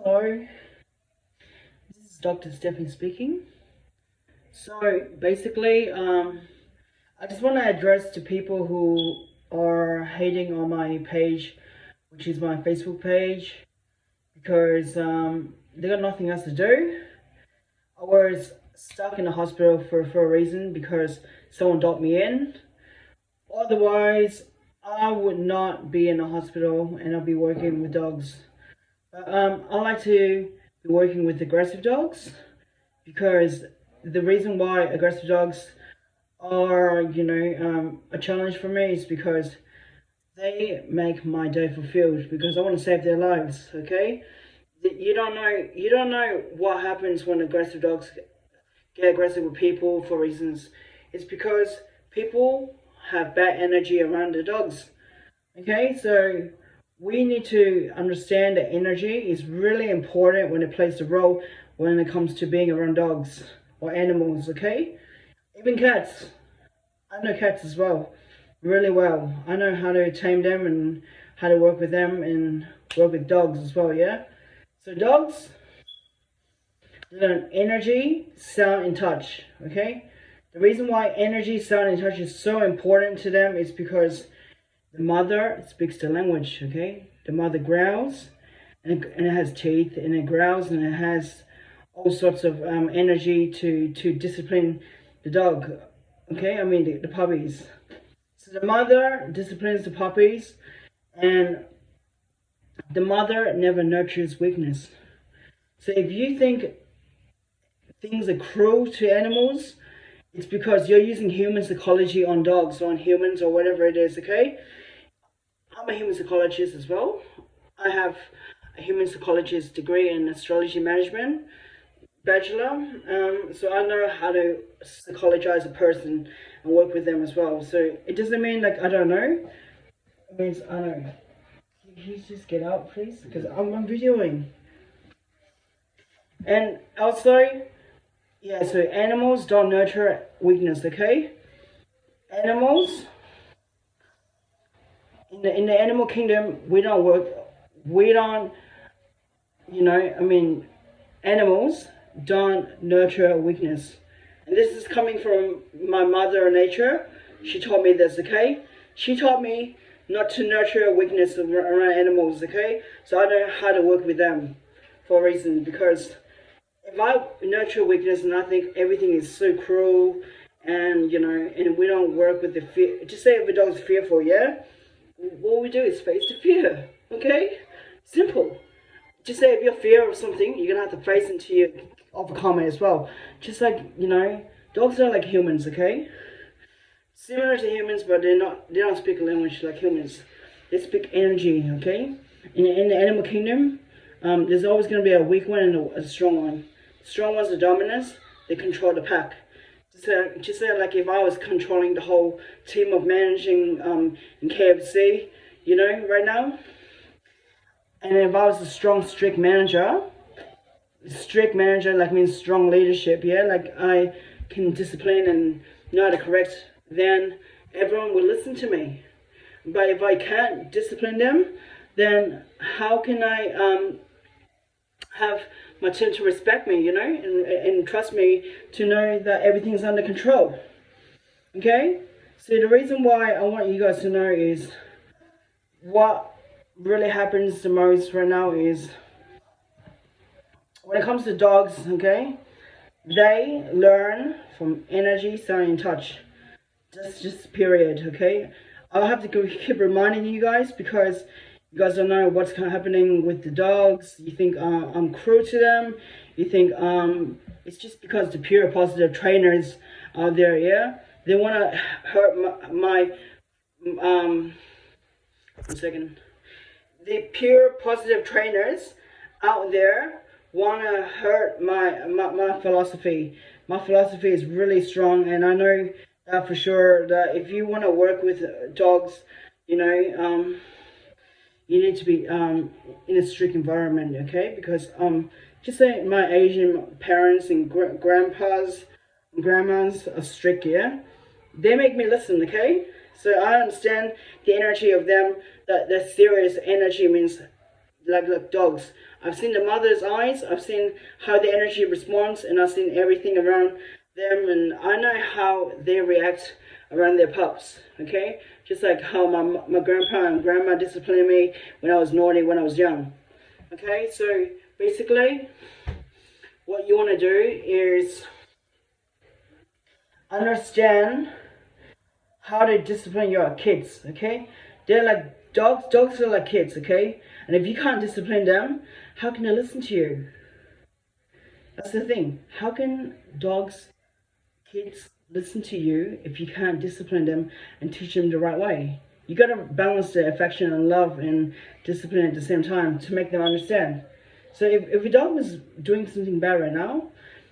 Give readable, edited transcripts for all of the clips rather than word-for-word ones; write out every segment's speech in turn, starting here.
Hello, this is Dr. Stephanie speaking. So basically, I just want to address to people who are hating on my page, which is my Facebook page, because they got nothing else to do. I was stuck in the hospital for a reason because someone docked me in. Otherwise, I would not be in the hospital and I'll be working with dogs. But I like to be working with aggressive dogs because the reason why aggressive dogs are, a challenge for me is because they make my day fulfilled because I want to save their lives. Okay, you don't know what happens when aggressive dogs get aggressive with people for reasons. It's because people have bad energy around the dogs. Okay, so we need to understand that energy is really important when it plays a role when it comes to being around dogs or animals, okay? Even cats. I know cats as well, really well. I know how to tame them and how to work with them and work with dogs as well, yeah? So dogs, they learn energy, sound, and touch, okay? The reason why energy, sound, and touch is so important to them is because the mother speaks the language, okay? The mother growls, and it has teeth, and it growls, and it has all sorts of energy to discipline the dog, okay? I mean, the puppies. So the mother disciplines the puppies, and the mother never nurtures weakness. So if you think things are cruel to animals, it's because you're using human psychology on dogs or on humans or whatever it is, okay? I'm a human psychologist as well. I have a human psychologist degree in astrology management, bachelor. So I know how to psychologize a person and work with them as well. So it doesn't mean like I don't know. It means I know. Can you just get out, please? Because I'm videoing. And also, yeah. So animals don't nurture weakness. Okay, animals. In the animal kingdom, we don't animals don't nurture weakness. And this is coming from my mother nature. She taught me this, okay? She taught me not to nurture weakness around animals, okay? So I know how to work with them for a reason, because if I nurture weakness and I think everything is so cruel and, and we don't work with the fear, just say if a dog's fearful, yeah? What we do is face the fear, okay? Simple. Just say if you're fear of something, you're gonna have to face into you, overcome it as well. Just like, dogs are like humans, okay? Similar to humans, but they don't speak a language like humans. They speak energy, okay? In the animal kingdom, there's always gonna be a weak one and a strong one. The strong one's the dominance, they control the pack. Just say like if I was controlling the whole team of managing in KFC, right now, and if I was a strong, strict manager like means strong leadership, yeah, like I can discipline and know how to correct, then everyone will listen to me. But if I can't discipline them, then how can I have my team to respect me, and trust me to know that everything's under control. Okay? So the reason why I want you guys to know is what really happens the most right now is when it comes to dogs, okay? They learn from energy, sound, and touch. Just period, okay? I'll have to keep reminding you guys because you guys don't know what's happening with the dogs. You think I'm cruel to them. You think it's just because the pure positive trainers out there, yeah? They want to hurt my one second. The pure positive trainers out there want to hurt my philosophy. My philosophy is really strong, and I know that for sure that if you want to work with dogs, you need to be in a strict environment, okay? Because just say my Asian parents and grandpas and grandmas are strict, yeah? They make me listen, okay? So I understand the energy of them, that serious energy means like dogs. I've seen the mother's eyes, I've seen how the energy responds, and I've seen everything around them, and I know how they react around their pups, okay? Just like how my grandpa and grandma disciplined me when I was naughty, when I was young. Okay, so basically, what you want to do is understand how to discipline your kids, okay? They're like dogs. Dogs are like kids, okay? And if you can't discipline them, how can they listen to you? That's the thing. How can kids listen to you if you can't discipline them and teach them the right way? You gotta balance the affection and love and discipline at the same time to make them understand. So if a dog was doing something bad right now,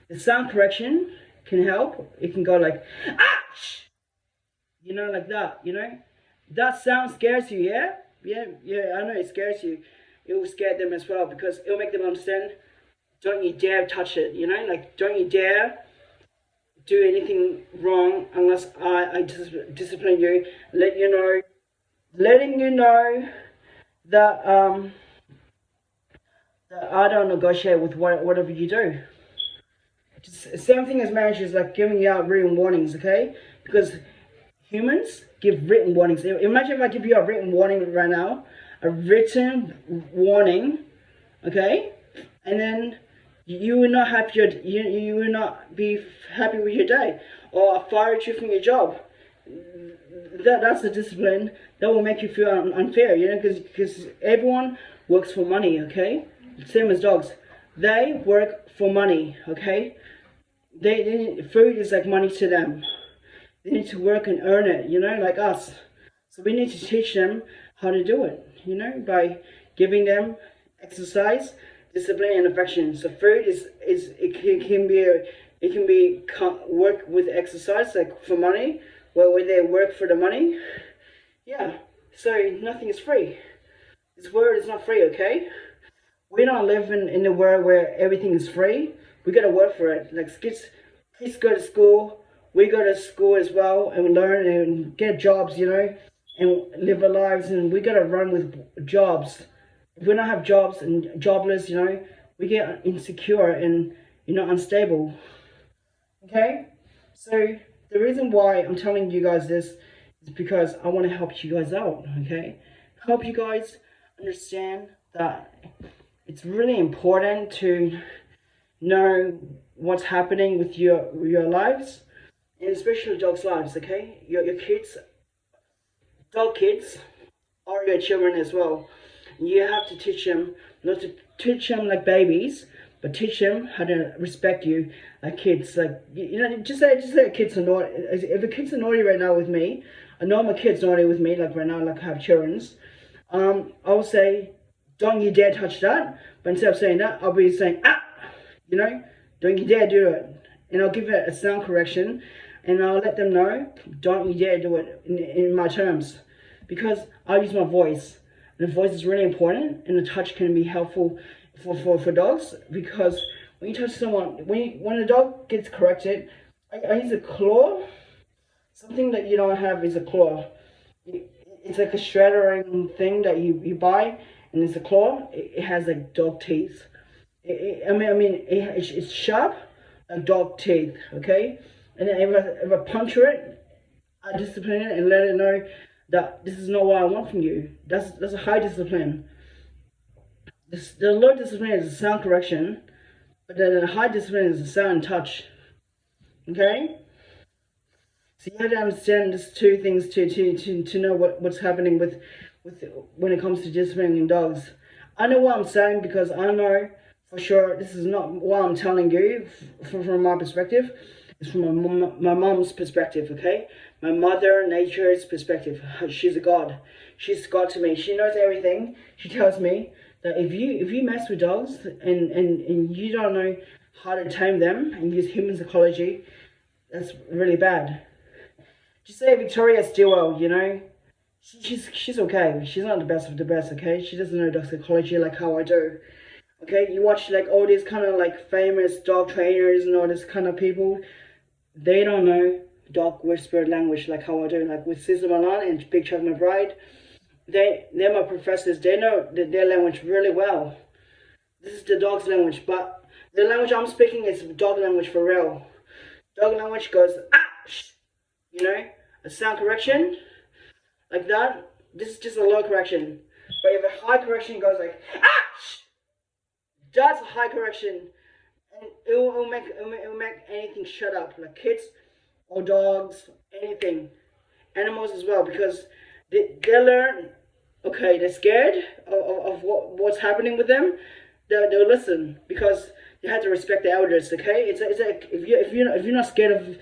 the sound correction can help. It can go like, ah! You know, like that, you know? That sound scares you, yeah? Yeah, I know it scares you. It will scare them as well because it will make them understand, don't you dare touch it, you know? Like, don't you dare do anything wrong unless I discipline you, letting you know that, that I don't negotiate with whatever you do. Just, same thing as marriage is like giving you out written warnings, okay? Because humans give written warnings. Imagine if I give you a written warning right now, a written warning, okay, and then you will not have you will not be happy with your day, or I fired you from your job. That's the discipline that will make you feel unfair, you know, because everyone works for money, okay? Same as dogs, they work for money, okay? Food is like money to them. They need to work and earn it, you know, like us. So we need to teach them how to do it, you know, by giving them exercise, discipline, and affection. So food it can be work with exercise, like for money, where they work for the money. Yeah. So nothing is free. This world is not free, okay? We don't live in a world where everything is free. We gotta work for it. Like kids go to school. We go to school as well and learn and get jobs, you know, and live our lives, and we gotta run with jobs. If we don't have jobs and jobless, you know, we get insecure and, you know, unstable. Okay? So the reason why I'm telling you guys this is because I want to help you guys out, okay? Help you guys understand that it's really important to know what's happening with your lives, and especially dogs' lives, okay? Your kids, dog kids, are your children as well. You have to teach them, not to teach them like babies, but teach them how to respect you like kids. Like, you know, just say kids are naughty. If a kid's naughty right now with me, I know my kid's naughty with me, like right now, like I have children's, I will say, don't you dare touch that. But instead of saying that, I'll be saying, ah, you know, don't you dare do it. And I'll give it a sound correction, and I'll let them know, don't you dare do it in my terms. Because I use my voice. And the voice is really important, and the touch can be helpful for dogs, because when you touch someone, when a dog gets corrected, I use a claw. Something that you don't have is a claw. It's like a shreddering thing that you buy, and it's a claw. It has like dog teeth. It's sharp like dog teeth, okay? And then if I puncture it, I discipline it and let it know that this is not what I want from you. That's a high discipline. The low discipline is a sound correction, but then the high discipline is a sound and touch. Okay? So you have to understand these two things to know what's happening with when it comes to disciplining dogs. I know what I'm saying because I know for sure this is not what I'm telling you from my perspective. It's from my mom's perspective, okay? My mother nature's perspective. She's a god. She's God to me. She knows everything. She tells me that if you mess with dogs and you don't know how to tame them and use human psychology, that's really bad. Just say Victoria Stilwell, you know, she's okay. She's not the best of the best, okay? She doesn't know dog psychology like how I do. Okay, you watch like all these kind of like famous dog trainers and all this kind of people. They don't know dog whisper language like how I do, like with Sister Milan and Big Chuck McBride. they're my professors. They know their language really well. This is the dog's language, but the language I'm speaking is dog language for real. Dog language goes ah, you know, a sound correction like that. This is just a low correction, but if a high correction goes like ah, that's a high correction, and it'll make anything shut up, like kids or dogs, anything, animals as well, because they learn. Okay, they're scared of what's happening with them. They'll listen because you have to respect the elders. Okay, it's like if you're not scared of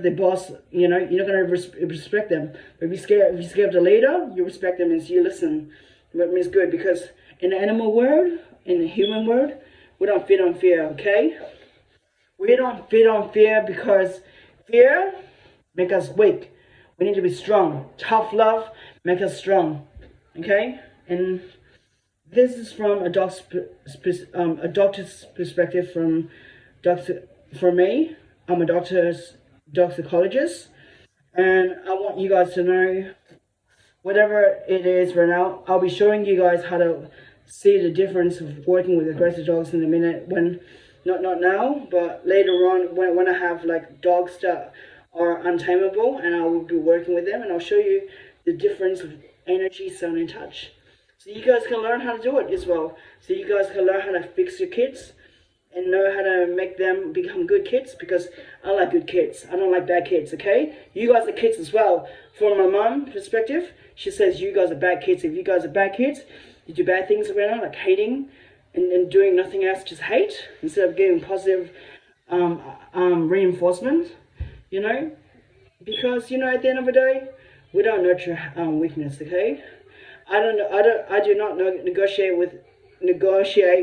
the boss, you're not gonna respect them. But if you're scared of the leader, you respect them and you listen. That means good, because in the animal world, in the human world, we don't feed on fear. Okay, we don't feed on fear because fear makes us weak. We need to be strong. Tough love makes us strong. Okay, and this is from a doctor's perspective. For me, I'm a dog psychologist, and I want you guys to know, whatever it is right now, I'll be showing you guys how to see the difference of working with aggressive dogs in a minute. When not now, but later on, when I have like dogs that are untamable, and I will be working with them, and I'll show you the difference of energy, sound, and touch. So you guys can learn how to do it as well. So you guys can learn how to fix your kids and know how to make them become good kids, because I like good kids. I don't like bad kids, okay? You guys are kids as well. From my mom perspective, she says you guys are bad kids. If you guys are bad kids, you do bad things around, like hating and doing nothing else, just hate, instead of giving positive reinforcement, because, at the end of the day, we don't nurture weakness, okay? I do not negotiate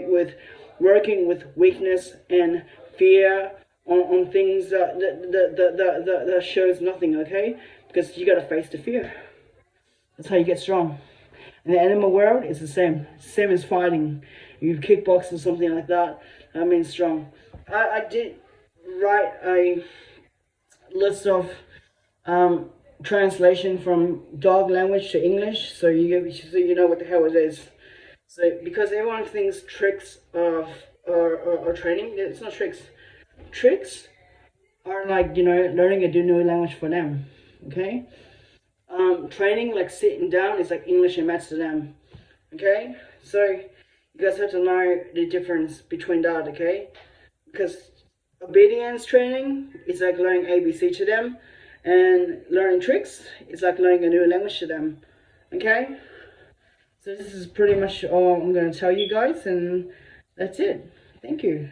with working with weakness and fear on things that shows nothing, okay? Because you gotta face the fear. That's how you get strong. In the animal world, it's the same. Same as fighting. If you kickbox or something like that, that means strong. I did write a list of translation from dog language to English, so you know what the hell it is. So because everyone thinks tricks are training, it's not tricks. Tricks are like learning a new language for them. Okay, training, like sitting down, is like English and maths to them. Okay, so you guys have to know the difference between that. Okay, because obedience training is like learning ABC to them, and learning tricks is like learning a new language to them. Okay, so this is pretty much all I'm going to tell you guys, and that's it. Thank you.